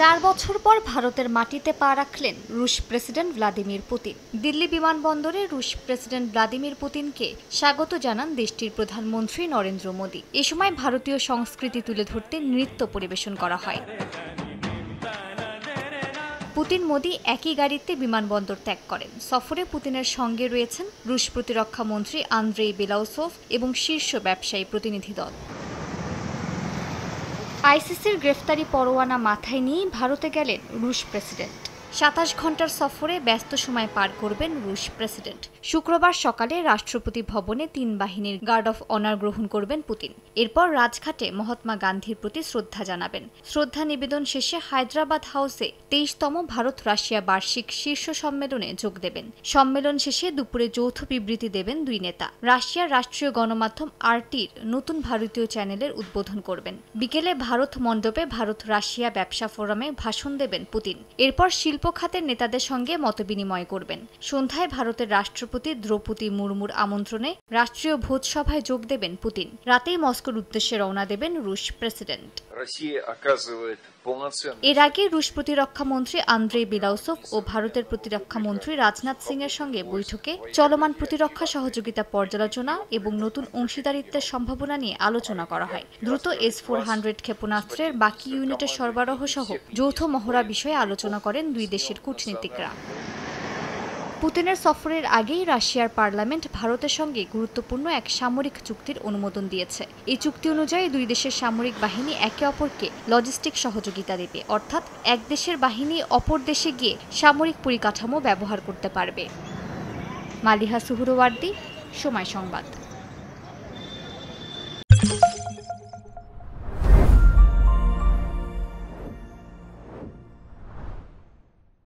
4 বছর পর ভারতের মাটিতে পা রাখলেন রুশ প্রেসিডেন্ট ভ্লাদিমির পুতিন। দিল্লি বিমানবন্দরে রুশ প্রেসিডেন্ট ভ্লাদিমির পুতিনকে স্বাগত জানান দেশটির প্রধানমন্ত্রী নরেন্দ্র মোদী। এ সময় ভারতীয় সংস্কৃতি তুলে ধরতে নৃত্য পরিবেশন করা হয়। পুতিন মোদী একই গাড়িতে বিমানবন্দর ত্যাগ করেন। সফরে পুতিনের সঙ্গে রয়েছেন রুশ প্রতিরক্ষা মন্ত্রী আন্দ্রেই বেলাউসভ এবং শীর্ষ ব্যবসায়ী প্রতিনিধি দল। আইসিসির গ্রেফতারি পরোয়ানা মাথায় নিয়ে ভারতে গেলেন রুশ প্রেসিডেন্ট। 27 ঘন্টার সফরে ব্যস্ত সময় পার করবেন রুশ প্রেসিডেন্ট। শুক্রবার সকালে রাষ্ট্রপতি ভবনে 3 বাহিনীর গার্ড অফ অনার গ্রহণ করবেন পুতিন। এরপর রাজঘাটে মহাত্মা গান্ধীর প্রতি শ্রদ্ধা জানাবেন। শ্রদ্ধা নিবেদন শেষে হায়দ্রাবাদ হাউসে 23তম ভারত রাশিয়া বার্ষিক শীর্ষ সম্মেলনে যোগ দেবেন। সম্মেলন শেষে দুপুরে যৌথ বিবৃতি দেবেন দুই নেতা। রাশিয়ার রাষ্ট্রীয় গণমাধ্যম আরটির নতুন ভারতীয় চ্যানেলের উদ্বোধন করবেন। বিকেলে ভারত মণ্ডপে ভারত রাশিয়া ব্যবসা ফোরামে ভাষণ দেবেন পুতিন। এরপর শিল্প খাতের নেতাদের সঙ্গে মতবিনিময় করবেন। সন্ধ্যায় ভারতের রাষ্ট্রপতি দ্রৌপদী মুর্মুর আমন্ত্রণে রাষ্ট্রীয় ভোজসভায় যোগ দেবেন পুতিন। রাতেই মস্কোর উদ্দেশ্যে রওনা দেবেন রুশ প্রেসিডেন্ট। এর আগে রুশ প্রতিরক্ষা মন্ত্রী আন্দ্রেই বেলাউসভ ও ভারতের প্রতিরক্ষা মন্ত্রী রাজনাথ সিং এর সঙ্গে বৈঠকে চলমান প্রতিরক্ষা সহযোগিতা পর্যালোচনা এবং নতুন অংশীদারিত্বের সম্ভাবনা নিয়ে আলোচনা করা হয়। দ্রুত S-400 ক্ষেপণাস্ত্রের বাকি ইউনিটের সরবরাহ সহ যৌথ মহড়া বিষয়ে আলোচনা করেন দুই দেশের কূটনীতিকরা। পুতিনের সফরের আগেই রাশিয়ার পার্লামেন্ট ভারতের সঙ্গে গুরুত্বপূর্ণ এক সামরিক চুক্তির অনুমোদন দিয়েছে। এই চুক্তি অনুযায়ী দুই দেশের সামরিক বাহিনী একে অপরকে লজিস্টিক সহযোগিতা দেবে, অর্থাৎ এক দেশের বাহিনী অপর দেশে গিয়ে সামরিক পরিকাঠামো ব্যবহার করতে পারবে। মালিহা সুহরওয়ার্দী, সময় সংবাদ।